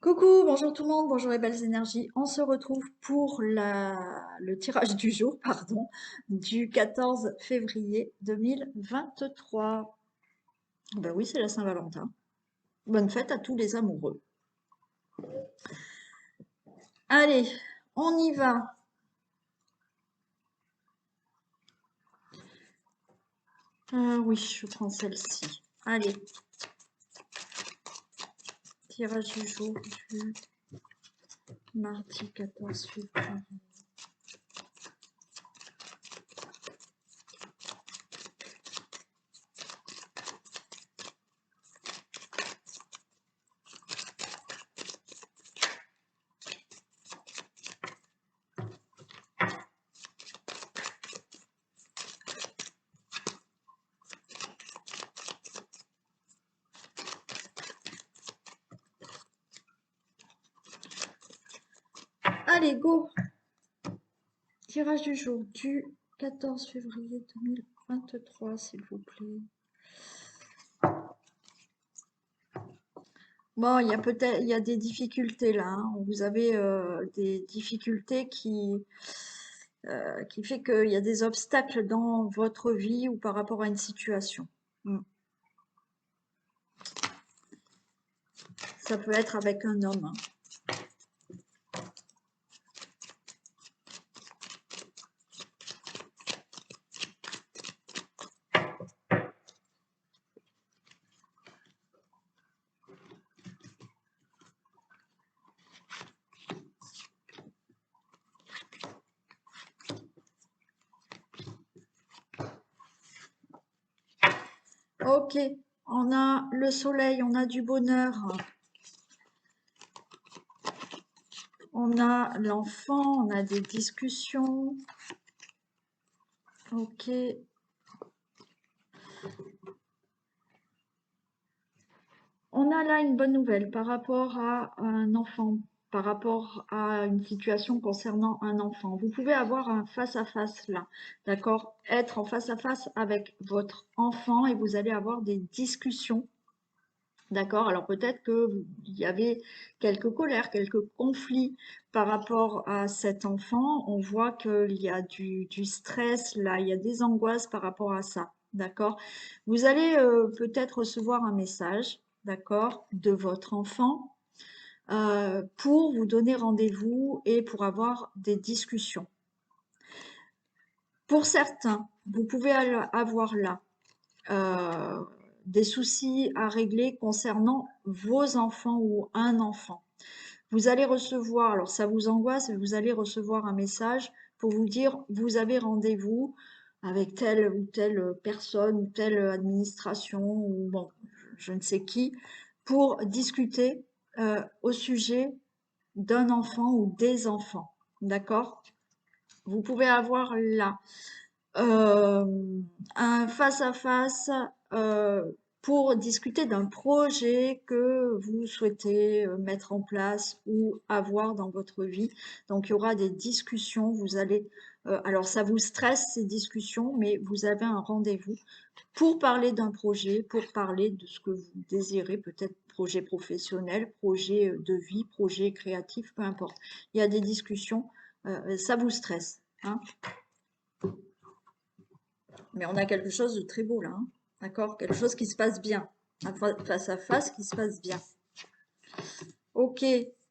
Coucou, bonjour tout le monde, bonjour les belles énergies. On se retrouve pour le tirage du jour, pardon, du 14 février 2023. Ben oui, c'est la Saint-Valentin. Bonne fête à tous les amoureux. Allez, on y va. Oui, je prends celle-ci. Allez, tirage du jour du mardi 14 février. Allez, go. Tirage du jour du 14 février 2023, s'il vous plaît. Bon, il y a des difficultés là, hein. Vous avez des difficultés qui fait qu'il y a des obstacles dans votre vie ou par rapport à une situation. Mm. Ça peut être avec un homme, hein. Ok, on a le soleil, on a du bonheur, on a l'enfant, on a des discussions. Ok. On a là une bonne nouvelle par rapport à un enfant, par rapport à une situation concernant un enfant. Vous pouvez avoir un face-à-face là, d'accord? Être en face-à-face avec votre enfant et vous allez avoir des discussions, d'accord? Alors peut-être il y avait quelques colères, quelques conflits par rapport à cet enfant. On voit qu'il y a du stress là, il y a des angoisses par rapport à ça, d'accord? Vous allez peut-être recevoir un message, d'accord, de votre enfant pour vous donner rendez-vous et pour avoir des discussions. Pour certains, vous pouvez avoir là euh, des soucis à régler concernant vos enfants ou un enfant. Vous allez recevoir, alors ça vous angoisse, mais vous allez recevoir un message pour vous dire vous avez rendez-vous avec telle ou telle personne ou telle administration ou bon, je ne sais qui, pour discuter au sujet d'un enfant ou des enfants. D'accord? Vous pouvez avoir là euh, un face-à-face pour discuter d'un projet que vous souhaitez mettre en place ou avoir dans votre vie. Donc, il y aura des discussions. Vous allez, alors, ça vous stresse ces discussions, mais vous avez un rendez-vous pour parler d'un projet, pour parler de ce que vous désirez, peut-être projet professionnel, projet de vie, projet créatif, peu importe. Il y a des discussions, ça vous stresse, hein. Mais on a quelque chose de très beau là, hein. D'accord? Quelque chose qui se passe bien. Face à face qui se passe bien. Ok,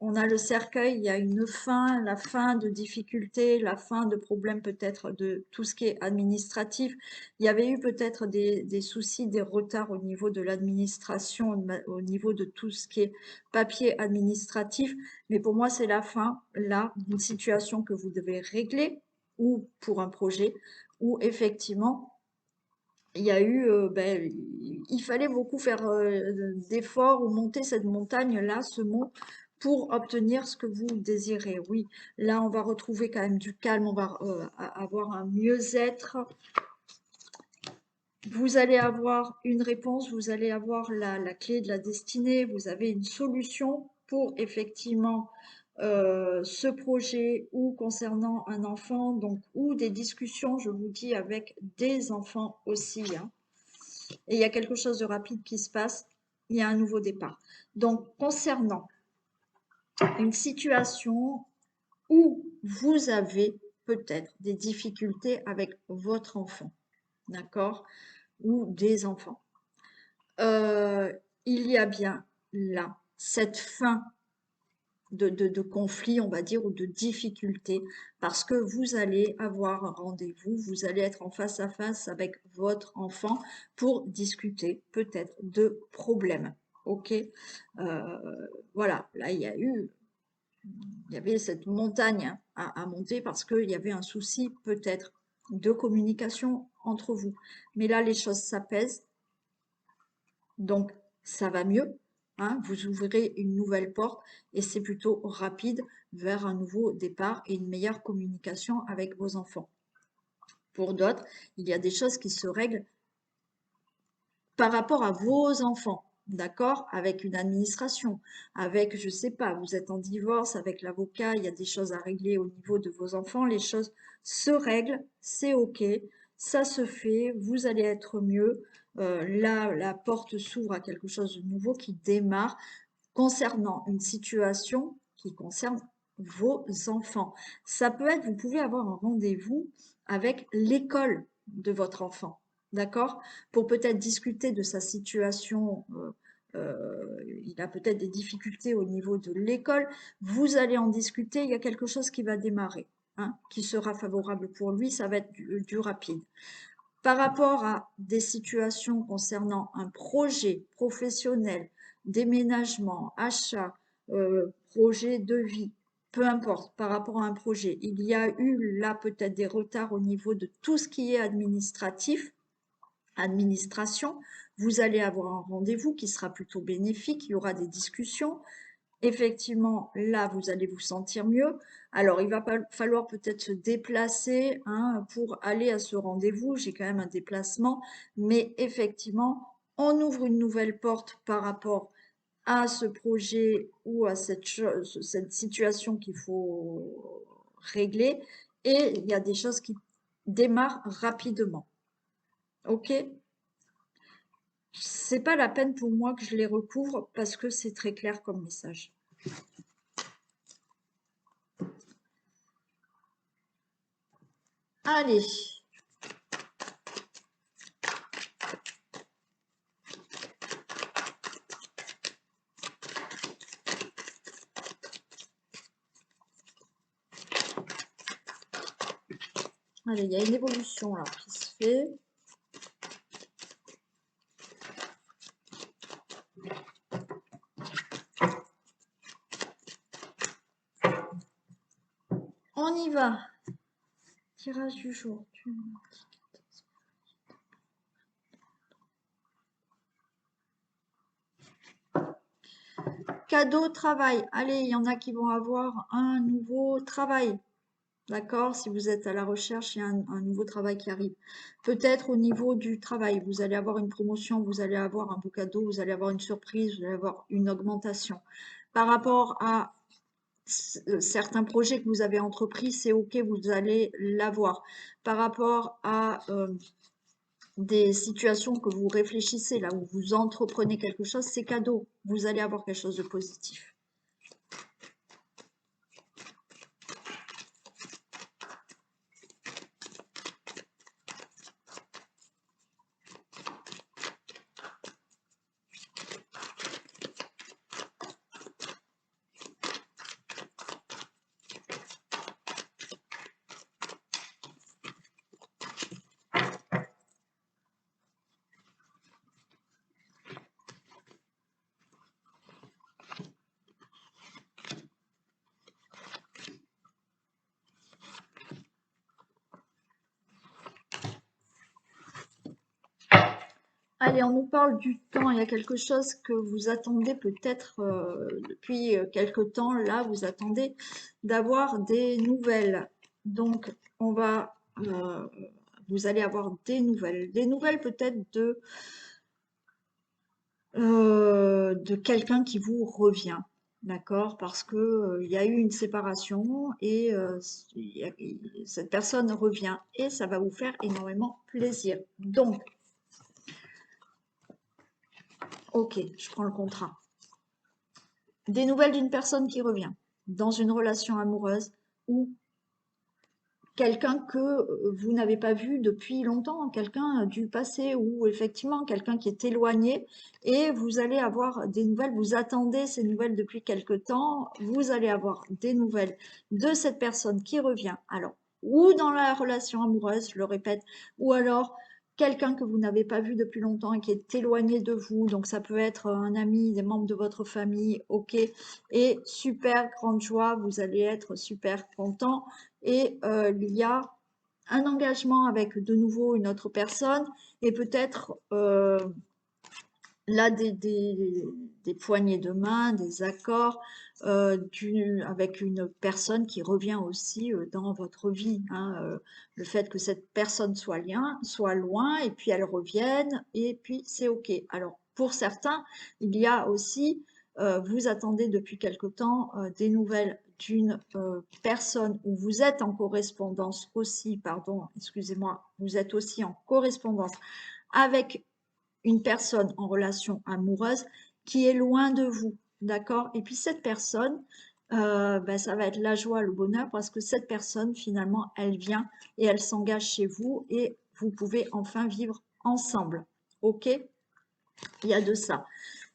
on a le cercueil, il y a une fin, la fin de difficultés, la fin de problèmes peut-être de tout ce qui est administratif. Il y avait eu peut-être des soucis, des retards au niveau de l'administration, au niveau de tout ce qui est papier administratif. Mais pour moi, c'est la fin, là, d'une situation que vous devez régler ou pour un projet où effectivement, il y a eu, il fallait beaucoup faire d'efforts ou monter cette montagne-là, ce mont, pour obtenir ce que vous désirez. Oui, là, on va retrouver quand même du calme, on va avoir un mieux-être. Vous allez avoir une réponse, vous allez avoir la clé de la destinée, vous avez une solution pour effectivement ce projet ou concernant un enfant, donc ou des discussions, je vous dis, avec des enfants aussi, hein. Et il y a quelque chose de rapide qui se passe, il y a un nouveau départ. Donc, concernant une situation où vous avez peut-être des difficultés avec votre enfant, d'accord? Ou des enfants. Il y a bien là cette fin de conflit, on va dire, ou de difficulté, parce que vous allez avoir un rendez-vous, vous allez être en face à face avec votre enfant pour discuter peut-être de problèmes. Ok. Voilà, là il y avait cette montagne à monter parce qu'il y avait un souci peut-être de communication entre vous. Mais là, les choses s'apaisent, donc ça va mieux. Hein, vous ouvrez une nouvelle porte et c'est plutôt rapide vers un nouveau départ et une meilleure communication avec vos enfants. Pour d'autres, il y a des choses qui se règlent par rapport à vos enfants, d'accord? Avec une administration, avec, je sais pas, vous êtes en divorce avec l'avocat, il y a des choses à régler au niveau de vos enfants, les choses se règlent, c'est OK, ça se fait, vous allez être mieux. Là, la porte s'ouvre à quelque chose de nouveau qui démarre concernant une situation qui concerne vos enfants. Ça peut être, vous pouvez avoir un rendez-vous avec l'école de votre enfant, d'accord? Pour peut-être discuter de sa situation. Il a peut-être des difficultés au niveau de l'école. Vous allez en discuter. Il y a quelque chose qui va démarrer, hein, qui sera favorable pour lui. Ça va être du rapide. Par rapport à des situations concernant un projet professionnel, déménagement, achat, projet de vie, peu importe, par rapport à un projet, il y a eu là peut-être des retards au niveau de tout ce qui est administratif, administration, vous allez avoir un rendez-vous qui sera plutôt bénéfique, il y aura des discussions, effectivement, là, vous allez vous sentir mieux. Alors, il va falloir peut-être se déplacer, hein, pour aller à ce rendez-vous. J'ai quand même un déplacement, mais effectivement, on ouvre une nouvelle porte par rapport à ce projet ou à cette chose, cette situation qu'il faut régler. Et il y a des choses qui démarrent rapidement. OK? C'est pas la peine pour moi que je les recouvre parce que c'est très clair comme message. Allez. Allez, il y a une évolution là qui se fait. On y va. Tirage du jour. Cadeau, travail. Allez, il y en a qui vont avoir un nouveau travail. D'accord? Si vous êtes à la recherche, il y a un nouveau travail qui arrive. Peut-être au niveau du travail, vous allez avoir une promotion, vous allez avoir un beau cadeau, vous allez avoir une surprise, vous allez avoir une augmentation. Par rapport à certains projets que vous avez entrepris, c'est OK, vous allez l'avoir. Par rapport à des situations que vous réfléchissez, là où vous entreprenez quelque chose, c'est cadeau. Vous allez avoir quelque chose de positif. Allez, on nous parle du temps. Il y a quelque chose que vous attendez peut-être depuis quelque temps. Là, vous attendez d'avoir des nouvelles. Donc, vous allez avoir des nouvelles. Des nouvelles peut-être de quelqu'un qui vous revient. D'accord? Parce que il y a eu une séparation et cette personne revient et ça va vous faire énormément plaisir. Donc, ok, je prends le contrat. des nouvelles d'une personne qui revient dans une relation amoureuse ou quelqu'un que vous n'avez pas vu depuis longtemps, quelqu'un du passé ou effectivement quelqu'un qui est éloigné et vous allez avoir des nouvelles, vous attendez ces nouvelles depuis quelque temps, vous allez avoir des nouvelles de cette personne qui revient. Alors, ou dans la relation amoureuse, je le répète, ou alors quelqu'un que vous n'avez pas vu depuis longtemps et qui est éloigné de vous, donc ça peut être un ami, des membres de votre famille, ok, et super grande joie, vous allez être super content et il y a un engagement avec de nouveau une autre personne et peut-être là des poignées de main, des accords avec une personne qui revient aussi dans votre vie. Hein, le fait que cette personne soit loin et puis elle revienne et puis c'est OK. Alors pour certains, il y a aussi, vous attendez depuis quelque temps des nouvelles d'une personne où vous êtes en correspondance aussi, pardon, excusez-moi, vous êtes aussi en correspondance avec une personne en relation amoureuse qui est loin de vous, d'accord? Et puis cette personne, ben, ça va être la joie, le bonheur, parce que cette personne, finalement, elle vient et elle s'engage chez vous et vous pouvez enfin vivre ensemble, ok? Il y a de ça.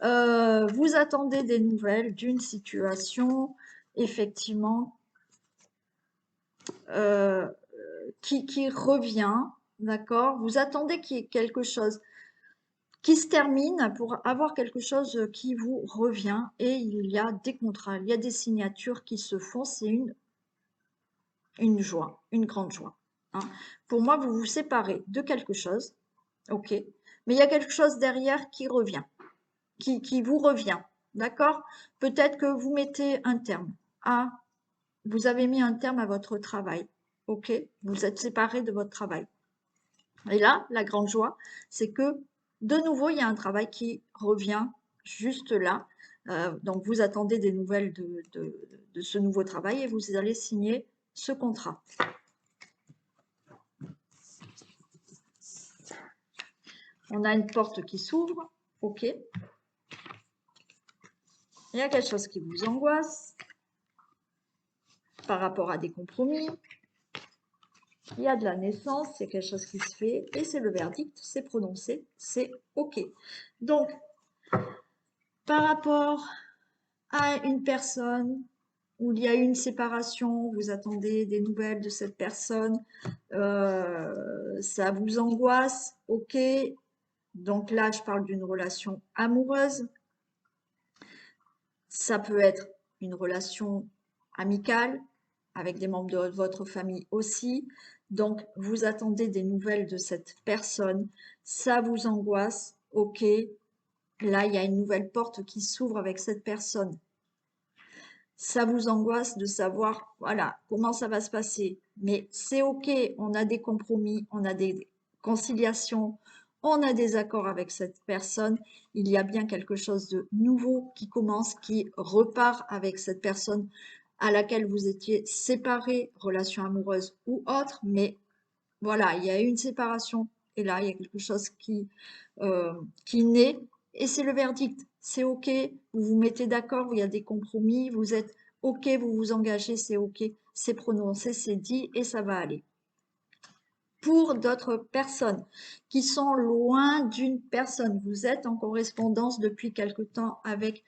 Vous attendez des nouvelles d'une situation, effectivement, euh, qui revient, d'accord? Vous attendez qu'il y ait quelque chose qui se termine pour avoir quelque chose qui vous revient et il y a des contrats, il y a des signatures qui se font, c'est une joie, une grande joie. Hein. Pour moi, vous vous séparez de quelque chose, ok, mais il y a quelque chose derrière qui revient, qui vous revient, d'accord? Peut-être que vous mettez un terme à, vous avez mis un terme à votre travail, ok? Vous êtes séparés de votre travail. Et là, la grande joie, c'est que de nouveau, il y a un travail qui revient juste là. Donc, vous attendez des nouvelles de ce nouveau travail et vous allez signer ce contrat. On a une porte qui s'ouvre, ok. Il y a quelque chose qui vous angoisse par rapport à des compromis. Il y a de la naissance, il y a quelque chose qui se fait et c'est le verdict, c'est prononcé, c'est ok. Donc, par rapport à une personne où il y a eu une séparation, vous attendez des nouvelles de cette personne, ça vous angoisse, ok. Donc là, je parle d'une relation amoureuse. Ça peut être une relation amicale avec des membres de votre famille aussi. Donc, vous attendez des nouvelles de cette personne. Ça vous angoisse, ok. Là, il y a une nouvelle porte qui s'ouvre avec cette personne. Ça vous angoisse de savoir, voilà, comment ça va se passer. Mais c'est ok, on a des compromis, on a des conciliations, on a des accords avec cette personne. Il y a bien quelque chose de nouveau qui commence, qui repart avec cette personne à laquelle vous étiez séparés, relation amoureuse ou autre. Mais voilà, il y a eu une séparation et là, il y a quelque chose qui naît et c'est le verdict. C'est OK, vous vous mettez d'accord, il y a des compromis, vous êtes OK, vous vous engagez, c'est OK, c'est prononcé, c'est dit et ça va aller. Pour d'autres personnes qui sont loin d'une personne, vous êtes en correspondance depuis quelque temps avec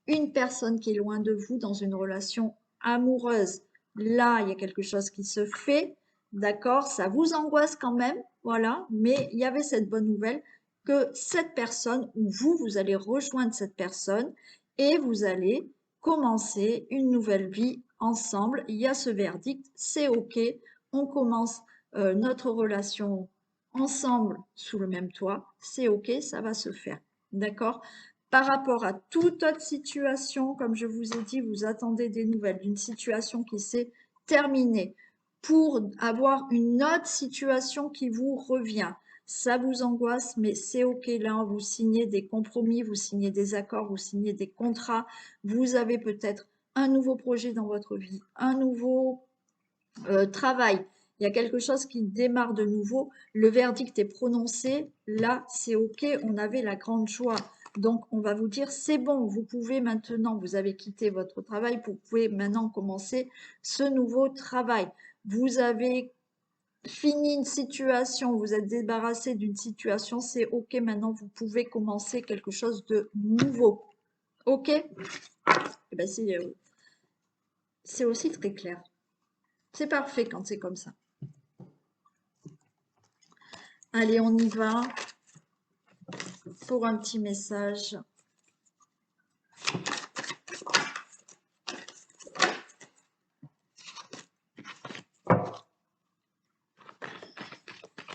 une personne qui est loin de vous dans une relation amoureuse. Là, il y a quelque chose qui se fait, d'accord? Ça vous angoisse quand même, voilà, mais il y avait cette bonne nouvelle que cette personne ou vous, vous allez rejoindre cette personne et vous allez commencer une nouvelle vie ensemble. Il y a ce verdict, c'est OK, on commence notre relation ensemble sous le même toit, c'est OK, ça va se faire, d'accord? Par rapport à toute autre situation, comme je vous ai dit, vous attendez des nouvelles d'une situation qui s'est terminée pour avoir une autre situation qui vous revient. Ça vous angoisse, mais c'est OK. Là, vous signez des compromis, vous signez des accords, vous signez des contrats. Vous avez peut-être un nouveau projet dans votre vie, un nouveau travail. Il y a quelque chose qui démarre de nouveau. Le verdict est prononcé. Là, c'est OK. On avait la grande joie. Donc, on va vous dire, c'est bon, vous pouvez maintenant, vous avez quitté votre travail, vous pouvez maintenant commencer ce nouveau travail. Vous avez fini une situation, vous êtes débarrassé d'une situation, c'est OK, maintenant vous pouvez commencer quelque chose de nouveau. OK? Eh ben, c'est aussi très clair. C'est parfait quand c'est comme ça. Allez, on y va pour un petit message.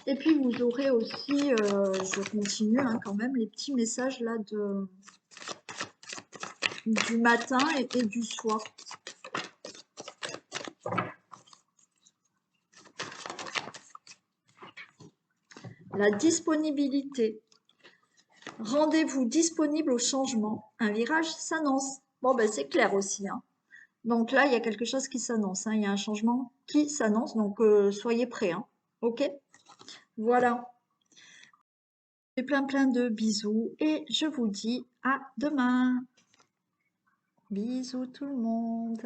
Et puis vous aurez aussi, je continue hein, quand même, les petits messages là du matin et du soir. La disponibilité. Rendez-vous disponible au changement. Un virage s'annonce. Bon, ben c'est clair aussi. Hein. Donc là, il y a quelque chose qui s'annonce. Hein. Il y a un changement qui s'annonce. Donc soyez prêts. Hein. OK? Voilà. Et plein de bisous. Et je vous dis à demain. Bisous tout le monde.